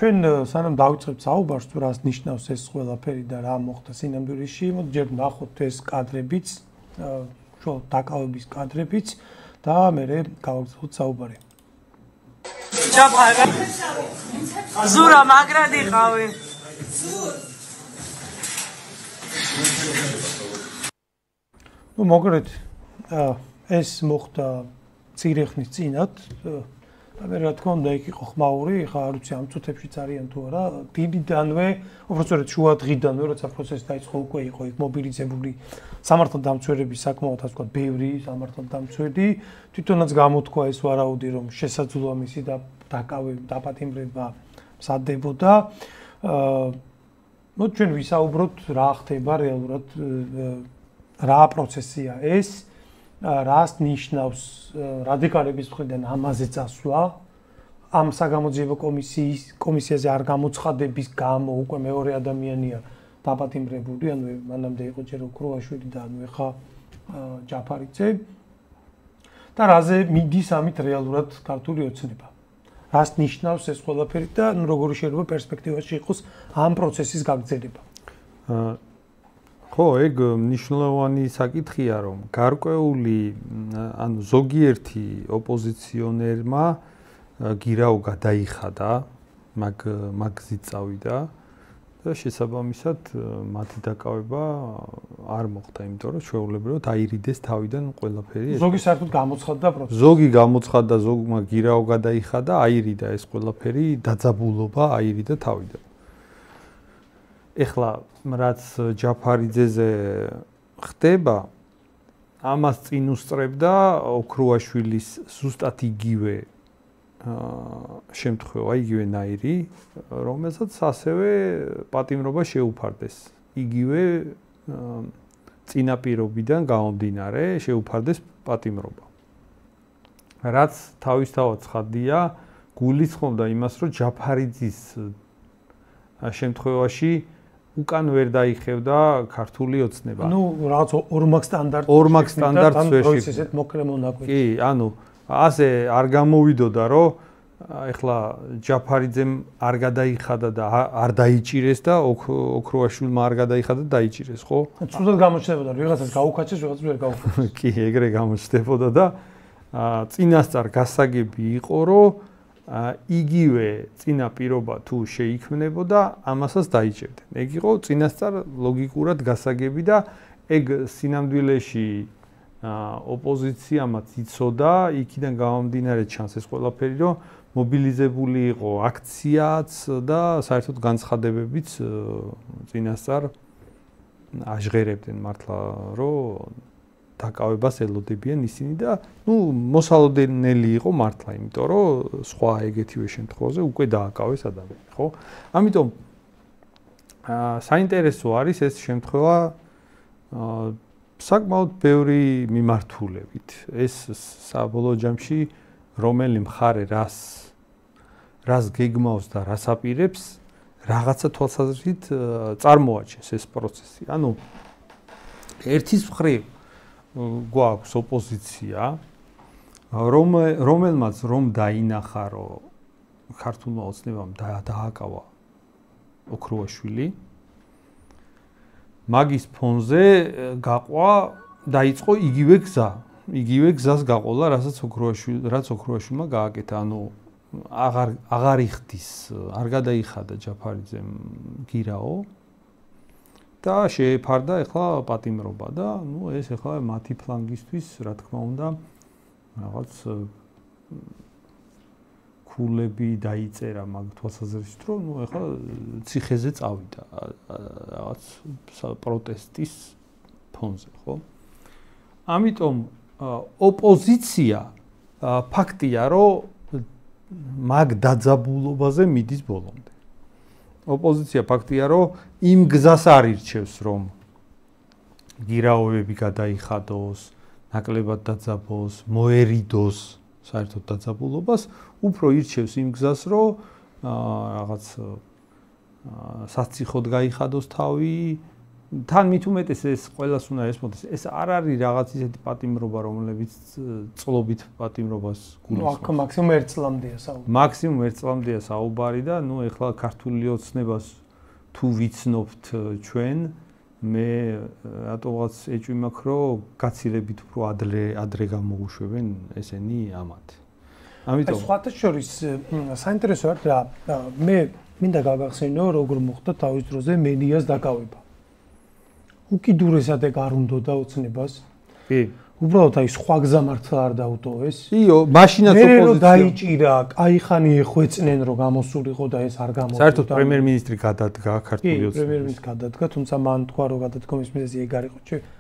ჩვენ სანამ დავიწყებთ საუბარს თუ რას ნიშნავს ეს ყველაფერი და რა მოხდა სინამდვილეში, მოდი ჯერ ნახოთ ეს კადრებიც, შუალ დაკავების კადრებიც და მერე გავაგრძელოთ საუბარი. ზურა მაგრად იყავი. ნუ მოგრეთ ეს მოხდა მცირე ხნის წინათ. მე რა თქმა უნდა იქ იყო ხმაური, ხა არ ვიცი ამ წუთებშიც არიან თუ არა. დილიდანვე, უბრალოდ შუა დღიდანვე, როცა პროცესი დაიწყო, უკვე იყო იქ მობილიზებული სამართალდამცველების საკმაოდ ასე ვთქვათ, ბევრი სამართალდამცველი. თვითონაც გამოთქვა ეს ვარაუდი, რომ შესაძლოა მისი დაპატიმრება მზადდებოდა. მოდი ჩვენ ვისაუბროთ რა ხდება რეალურად, რა პროცესია ეს. რას ნიშნავს რადიკალების მხრიდან ამაზე წასვლა ამ საგამოძიებო კომისიაზე არ გამოცხადების გამო უკვე მეორე ადამიანია დაპატიმრებული, ანუ მანამდე იყო ჯერ ოქროაშვილი და ანუ ეხა ჯაფარიძე და რაზე მიდის ამით რეალურად ქართული ოცნება. რას ნიშნავს ეს ყველაფერი და ნუ როგორი შეიძლება პერსპექტივაში იყოს ამ პროცესის გაგრძელება. ხო, ეგ მნიშვნელოვანი საკითხია, რომ გარკვეული ანუ ზოგიერთი ოპოზიციონერმა გირაო გადაიხადა, მაგ გზით წავიდა და შესაბამისად მათი დაკავება არ მოხდა, იმიტომ რომ ჩვეულებრივად აირიდეს თავიდან ყველაფერი. ზოგი საერთოდ გამოცხადდა პროცესი. ზოგი გამოცხადდა, ზოგმა გირაო გადაიხადა, აირიდა ეს ყველაფერი, დაძაბულობა აირიდა თავიდან. ეხლა რაც ჯაფარიძეზე ხდება, ამას წინ უსწრებდა ოქროაშვილის ზუსტად იგივე შემთხვევა, იგივენაირი, რომელსაც ასევე პატიმრობა შეუფარდეს. იგივე წინაპირობიდან გამომდინარე შეუფარდეს პატიმრობა. რაც თავისთავად ცხადია, გულისხმობდა იმას, რომ ჯაფარიძის შემთხვევაში უკან ვერ დაიხევდა ქართული ოცნება. ანუ რაღაც ორმაგ სტანდარტს ვერ ესეთ მოკლე მონაკვეთი. კი, ანუ ასე არ გამოვიდოდა, რომ ეხლა ჯაფარიძემ არ გადაიხადა და არ დაიჭირეს და ოქროაშვილმა არ გადაიხადა და დაიჭირეს, ხო? ცუდად გამოჩნდებოდა, ვიღაცას გაუკაჩეს, ვიღაცას ვერ გაუკაჩეს. კი, ეგრე გამოჩნდებოდა და წინასწარ გასაგები იყო, რომ იგივე წინა პირობა თუ შეიქმნებოდა, ამასაც დაიჭერდნენ. ეგ იყო წინასწარ ლოგიკურად გასაგები და ეგ სინამდვილეში ოპოზიციამაც იცოდა, იქიდან გამომდინარე ჩანს ეს ყველაფერი, რომ მობილიზებული იყო აქციაც და საერთოდ განცხადებებიც წინასწარ აჟღერებდნენ მართლა, რომ დაკავებას ელოდებიან ისინი და ნუ მოსალოდნელი იყო მართლა, იმიტომ რომ სხვა ეგეთივე შემთხვევაზე უკვე დააკავეს ადამიანი, ხო? ამიტომ საინტერესო არის ეს შემთხვევა საკმაოდ ბევრი მიმართულებით. ეს საბოლოო ჯამში რომელი მხარე რას გეგმავს და რას აპირებს, რაღაცა თვალსაზრისით წარმოაჩენს ეს პროცესი. ანუ ერთის მხრივ გვაქვს ოპოზიცია, რომელმაც რომ დაინახა, რომ ქართულმა ოცნებამ დააკავა ოქროაშვილი, მაგის ფონზე დაიწყო იგივე გზას გაყოლა, რაც ოქროაშვილმა გააკეთა, ანუ აღარ იხდის, არ გადაიხადა ჯაფარიძემ გირაო და შეეფარდა ეხლა პატიმრობა და ნუ ეს ეხლა მათი ფლანგისთვის, რა თქმა უნდა, რაღაც ქულები დაიწერა მაგ თვალსაზრისით, რომ ნუ ეხლა ციხეზე წავიდა რაღაც პროტესტის ფონზე, ხო? ამიტომ ოპოზიცია ფაქტია, რომ მაგ დაძაბულობაზე მიდის ბოლომდე. ოპოზიცია ფაქტია, რომ იმ გზას არ ირჩევს, რომ გირაოები გადაიხადოს, ნაკლებად დაძაბოს, მოერიდოს საერთოდ დაძაბულობას, უფრო ირჩევს იმ გზას, რომ რაღაც სასწიხოდ გაიხადოს თავი თან მით უმეტეს ეს ყველას უნდა ესმოდეს. ეს არ არის რაღაც ისეთი პატიმრობა, რომლებიც წლობით პატიმრობას გულისხმობს. აქ მაქსიმუმ 1 წლამდეა საუბარი. მაქსიმუმ 1 წლამდეა საუბარი და ეხლა ქართული ოცნებას თუ ვიცნობთ ჩვენ, მე რატოღაც ეჭვი მაქვს, რომ გაცილებით უფრო ადრე გამოუშვებენ ესენი ამათ. ამიტომ სხვათა შორის საინტერესო არის რა, მე მინდა გაგახსენო, როგორ მოხდა თავის დროზე მედიას დაკავება. უკიდურესად ეგ არ უნდოდა ოცნებას. კი. უბრალოდ აი სხვა გზა მართლა არ დაუტოვეს. იო, მაშინაც ოპოზიცია. მე დაიჭირა, კაიხანი ეხვეწნენ, რომ გამოსულიყო და ეს არ გამოსულა. საერთოდ პრემიერ-მინისტრი გადადგა ქართული ოცნებას. პრემიერ-მინისტრი გადადგა, თუმცა მან თქვა, რომ გადადგომის მიზეზი ეგ არ იყო.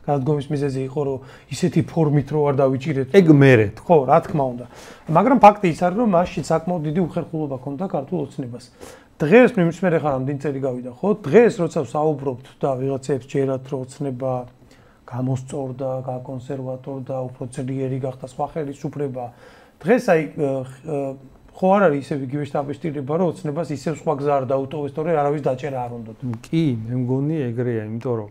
გადადგომის მიზეზი იყო, რომ ისეთი ფორმით რო არ დავიჭირეთ. ეგ მერე. ხო, რა თქმა უნდა. მაგრამ ფაქტი ის არის, რომ მაშინ საკმაოდ დიდი უხერხულობა ჰქონდა ქართულ ოცნებას. დღეს მე მისმე ხარ ამდენი წელი გავიდა, ხო? დღეს როცა ვსაუბრობთ და ვიღაცებს ჯერათ რომ ოცნება გამოსწორდა, გაკონსერვატორდა, უფრო ძლიერი გახდა სხვა ხელისუფლება. დღეს აი ხო არ არის ისევ იგივე შტაბ-შტილება, რომ ოცნებას ისევ სხვა გზა არ დაუტოვეს, თორე არავის დაჭერა არ უნდოდა. კი, მე მგონი ეგრეა, იმიტომ რომ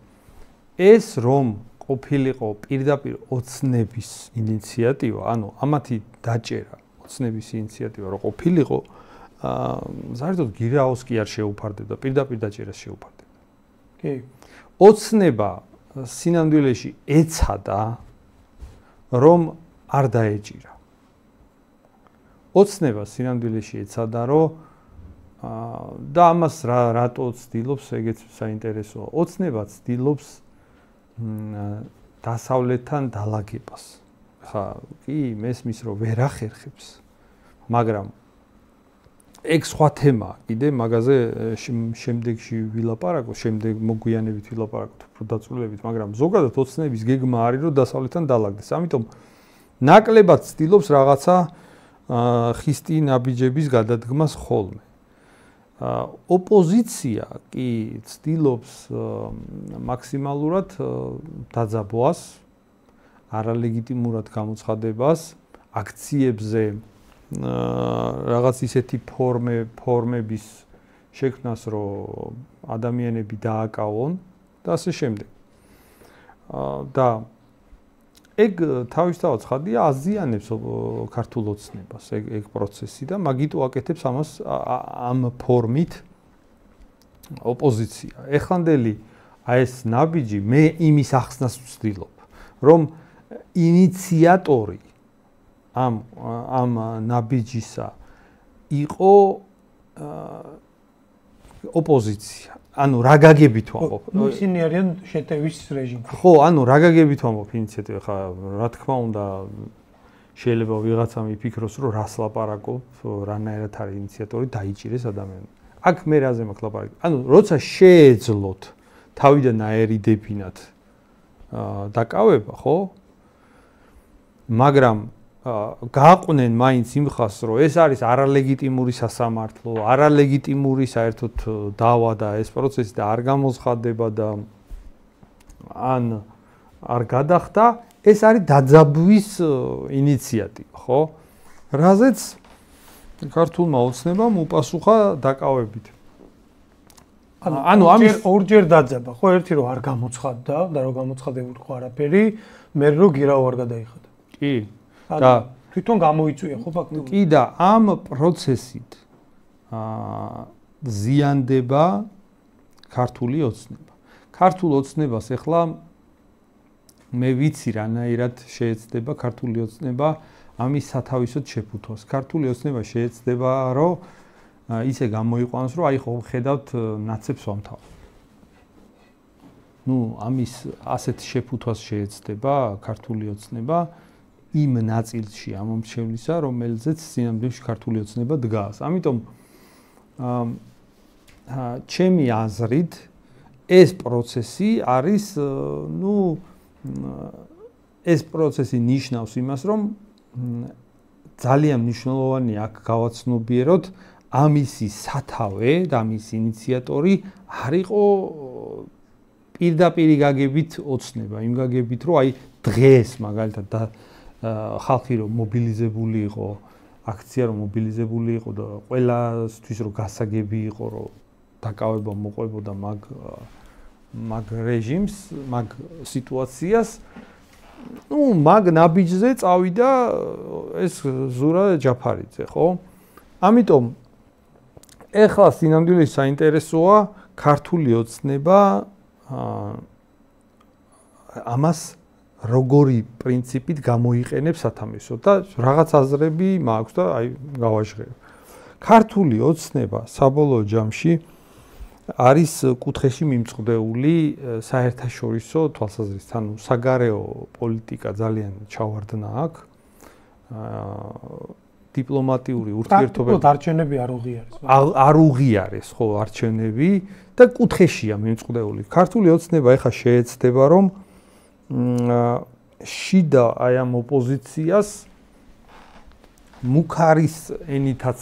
ეს რომ ყოფილიყო პირდაპირ ოცნების ინიციატივა, ანუ ამათი დაჭერა, ოცნების ინიციატივა რო ყოფილიყო, საერთოდ გირაოს კი არ შეუფარდებდა, პირდაპირ დაჭერას შეუფარდებდა. კი. ოცნება სინამდვილეში ეცადა, რომ არ დაეჭირა. ოცნება სინამდვილეში ეცადა, რომ და ამას რატო ცდილობს, ეგეც საინტერესოა. ოცნება ცდილობს დასავლეთთან დალაგებას. ხა, კი, მესმის რომ ვერ ახერხებს, მაგრამ ეგ სხვა თემაა, კიდე მაგაზე შემდეგში ვილაპარაკო, შემდეგ მოგვიანებით ვილაპარაკოთ უფრო დაწვრილებით, მაგრამ ზოგადად ოცნების გეგმა არის, რომ დასავლეთთან დალაგდეს. ამიტომ ნაკლებად ცდილობს რაღაცა ხისტი ნაბიჯების გადადგმას ხოლმე. ოპოზიცია კი ცდილობს მაქსიმალურად დაძაბვას, არალეგიტიმურად გამოცხადებას, აქციებზე რაღაც ისეთი ფორმების შექმნას, რომ ადამიანები დააკავონ და ასე შემდეგ. და ეგ თავისთავად ცხადია აზიანებს ქართულ ოცნებას ეგ პროცესი და მაგიტო აკეთებს ამას ამ ფორმით ოპოზიცია. ეხლანდელი აი ეს ნაბიჯი მე იმის ახსნას ვცდილობ, რომ ინიციატორი ამ ნაბიჯისა იყო ოპოზიცია. ანუ რა გაგებით ვამბობ? ისინი არიან შეტევის რეჟიმი. ხო, ანუ რა გაგებით ვამბობ ინიციატივა, ხა რა თქმა უნდა შეიძლება ვიღაცამ იფიქროს, რომ რას ლაპარაკობ, რანაირად არის ინიციატორი დაიჭირეს ადამიანები. აქ მე რაზე მაქვს ლაპარაკი? ანუ როცა შეეძლოთ თავიდან აერიდებინათ დაკავება, ხო? მაგრამ გააყვნენ მაინც იმ ხას, რომ ეს არის არალეგიტიმური სასამართლო, არალეგიტიმური საერთოდ დავა და ეს პროცესი და არ გამოცხადება და ან არ გადახდა, ეს არის დაძაბვის ინიციატივა, ხო? რაზეც ქართულმა ოცნებამ უპასუხა დაკავებით. ანუ ამის ორჯერ დაძაბა, ხო? ერთი რომ არ გამოცხადდა და რომ გამოცხადებული ხო არაფერი, მე რომ გირავ არ გადაიხადა. კი. და თვითონ გამოიწვია ხო ფაქტობრივად. კი და ამ პროცესით ზიანდება ქართული ოცნება. ქართულ ოცნებას ეხლა მე ვიცი რანაირად შეეცდება ქართული ოცნება ამის სათავისოდ შეფუთვას. ქართული ოცნება შეეცდება, რომ ისე გამოიყვანოს, რომ აი ხო ხედავთ ნაცებს ვამთავრ. ნუ ამის ასეთ შეფუთვას შეეცდება ქართული ოცნება. იმ ნაწილში ამომრჩევლისა, რომელზეც სინამდვილეში ქართული ოცნება დგას. ამიტომ ჩემი აზრით ეს პროცესი არის, ეს პროცესი ნიშნავს იმას, რომ ძალიან მნიშვნელოვანი აქ გავაცნობიეროთ ამისი სათავე და ამის ინიციატორი არ იყო პირდაპირ გაგებით ოცნება, იმ გაგებით, რომ აი დღეს მაგალითად ხალხი რომ მობილიზებული იყო, აქცია რომ მობილიზებული იყო და ყველასთვის რომ გასაგები იყო, რომ დაკავება მოყვებოდა მაგ მაგ რეჟიმს, მაგ სიტუაციას, მაგ ნაბიჯზე წავიდა ეს ზურა ჯაფარიძე, ხო? ამიტომ ეხლა სინამდვილეში საინტერესოა ქართული ოცნება ამას როგორი პრინციპით გამოიყენებს სათამაშოდ და რაღაც აზრები მაქვს და აი გავაჟღერებ. ქართული ოცნება საბოლოო ჯამში არის კუთხეში მიმწყდეული საერთაშორისო თვალსაზრისით, ანუ საგარეო პოლიტიკა ძალიან ჩავარდნა აქვს. დიპლომატიური ურთიერთობები არჩევნები არ უღიარეს. არ უღიარეს, ხო, არჩევნები და კუთხეშია მიმწყდეული. ქართული ოცნება ეხა შეეცდება, რომ შიდა აი ამ ოპოზიციას მუქარის ენითაც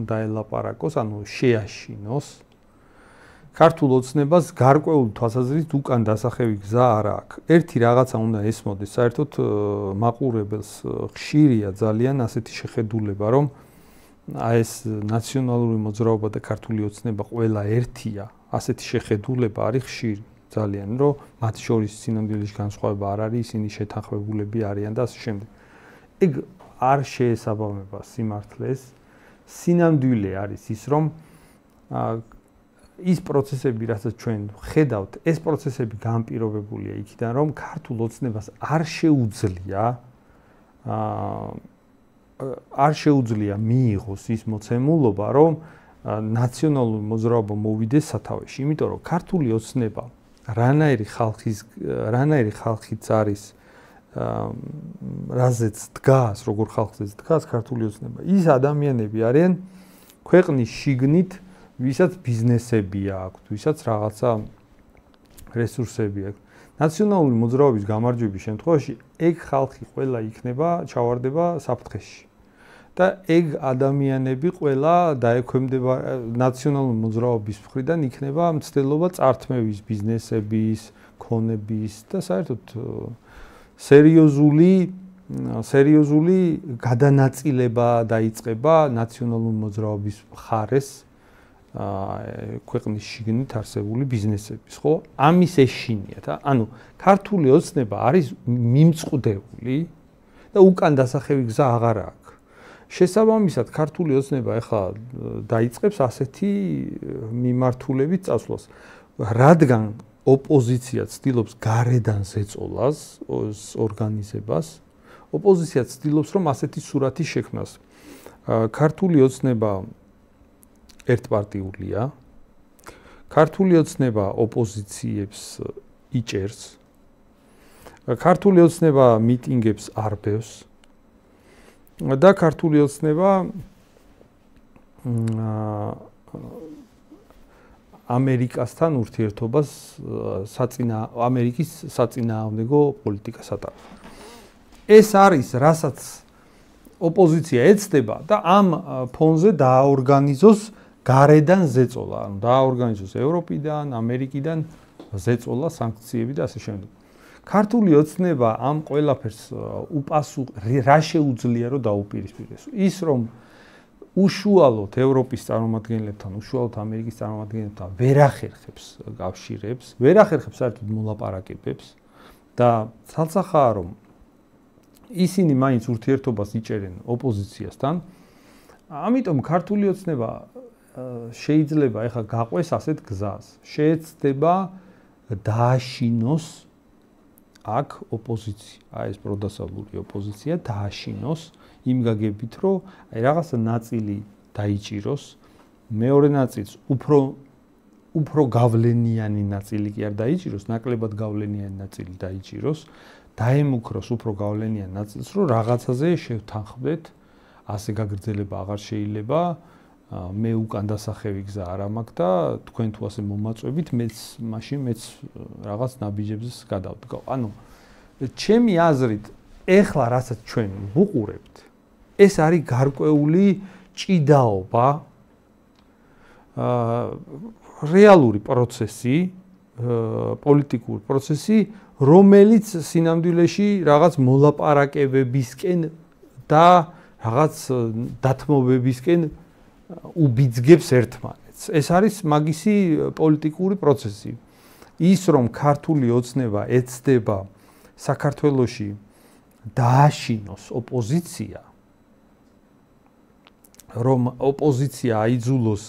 დაელაპარაკოს, ანუ შეაშინოს. ქართულ ოცნებას გარკვეული თვალსაზრისით უკან დასახევი გზა არ აქვს. ერთი რაღაცა უნდა ესმოდეს, საერთოდ მაყურებელს ხშირია ძალიან ასეთი შეხედულება, რომ აი ეს ნაციონალური მოძრაობა და ქართული ოცნება ყველა ერთია. ასეთი შეხედულება არის ხშირი ძალიან, რომ მათ შორის სინამდვილეში განსხვავება არ არის, ისინი შეთანხმებულები არიან და ასე შემდეგ. ეგ არ შეესაბამება სიმართლეს. სინამდვილე არის ის, რომ ის პროცესები, რასაც ჩვენ ხედავთ, ეს პროცესები განპირობებულია იქიდან, რომ ქართულ ოცნებას არ შეუძლია მიიღოს ის მოცემულობა, რომ ნაციონალური მოძრაობა მოვიდეს სათავეში, იმიტომ რომ ქართული ოცნება რანაირი ხალხიც არის, რაზეც დგას, როგორ ხალხზეც დგას ქართული ოცნება. ის ადამიანები არიან ქვეყნის შიგნით, ვისაც ბიზნესები აქვს, ვისაც რაღაცა რესურსები აქვს. ნაციონალური მოძრაობის გამარჯვების შემთხვევაში ეგ ხალხი ყველა იქნება ჩავარდება საფრთხეში. და ეგ ადამიანები ყველა დაექვემდება ნაციონალური მოძრაობის მხრიდან იქნება მცდელობა წართმევის, ბიზნესების, ქონების და საერთოდ სერიოზული გადანაწილება დაიწყება ნაციონალური მოძრაობის მხარეს ქვეყნის შიგნით არსებული ბიზნესების, ხო? ამის ეშინიათ, ანუ ქართული ოცნება არის მიმწყდეული და უკან დასახევი გზა აღარ აქვს. შესაბამისად, ქართული ოცნება ახლა დაიწყებს ასეთი მიმართულებით წასვლას, რადგან ოპოზიცია ცდილობს გარედან ზეწოლას, ორგანიზებას, ოპოზიცია ცდილობს, რომ ასეთი სურათი შექმნას. ქართული ოცნება ერთპარტიულია. ქართული ოცნება ოპოზიციებს იჭერს. ქართული ოცნება მიტინგებს არბევს. და ქართული ოცნება ამერიკასთან ურთიერთობას ამერიკის საწინააღმდეგო პოლიტიკას ატარებს. ეს არის, რასაც ოპოზიცია ეცდება და ამ ფონზე დააორგანიზოს გარედან ზეწოლა, ანუ დააორგანიზოს ევროპიდან, ამერიკიდან ზეწოლა, სანქციები და ასე შემდეგ. ქართული ოცნება ამ ყველაფერს რა შეუძლია რომ დაუპირისპირდეს. ის რომ უშუალოდ ევროპის წარმომადგენლებთან, უშუალოდ ამერიკის წარმომადგენლებთან ვერ ახერხებს კავშირებს, ვერ ახერხებს საერთოდ მოლაპარაკებებს და ცალსახაა რომ ისინი მაინც ურთიერთობას იჭერენ ოპოზიციასთან. ამიტომ ქართული ოცნება შეიძლება ეხლა გაყვეს ასეთ გზას. შეეცდება დააშინოს აქ ოპოზიცია, აი ეს პროდასავლური ოპოზიცია დააშინოს იმ გაგებით, რომ აი რაღაცა ნაწილი დაიჭიროს, მეორე ნაწილს უფრო გავლენიანი ნაწილი კი არ დაიჭიროს, ნაკლებად გავლენიანი ნაწილი დაიჭიროს, დაემუქროს უფრო გავლენიან ნაწილს, რომ რაღაცაზე შევთანხმდეთ, ასე გაგრძელება აღარ შეიძლება, მე უკან დასახევი გზა არ მაქვს და თქვენ თუ ასე მომაწვევით, მეც რაღაც ნაბიჯებს გადავდგავ. ანუ ჩემი აზრით, ეხლა რასაც ჩვენ ვუყურებთ, ეს არის გარკვეული ჭიდაობა, რეალური პროცესი, პოლიტიკური პროცესი, რომელიც სინამდვილეში რაღაც მოლაპარაკებებისკენ და რაღაც დათმობებისკენ უბიძგებს ერთმანეთს. ეს არის მაგისი პოლიტიკური პროცესი. ის რომ ქართული ოცნება ეცდება საქართველოში დააშინოს ოპოზიცია, რომ ოპოზიცია აიძულოს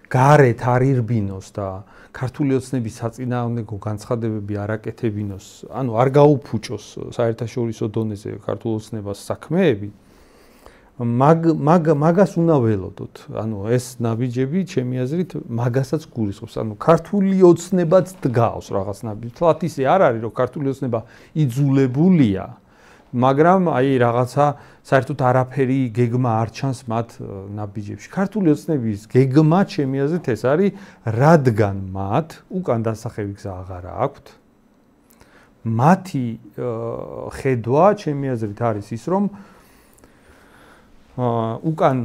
გარეთ არ ირბინოს და ქართული ოცნების საწინააღმდეგო განცხადებები არ აკეთებინოს, ანუ არ გაუფუჭოს საერთაშორისო დონეზე ქართულ ოცნებას საქმეები, მაგას უნდა ველოდოთ. ანუ ეს ნაბიჯები ჩემი აზრით მაგასაც გულისხმობს. ანუ ქართული ოცნებაც დგავს რაღაც ნაბიჯს. თლათ ისე არ არის, რომ ქართული ოცნება იძულებულია, მაგრამ აი რაღაცა საერთოდ არაფერი გეგმა არ ჩანს მათ ნაბიჯებში. ქართული ოცნების გეგმა ჩემი აზრით ეს არის, რადგან მათ უკან დასახევი გზა აღარ აქვთ. მათი ხედვა ჩემი აზრით არის ის, რომ უკან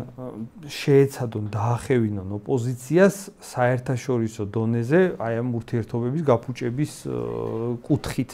შეეცადონ დაახევინონ ოპოზიციას საერთაშორისო დონეზე აი ამ ურთიერთობების გაფუჭების კუთხით.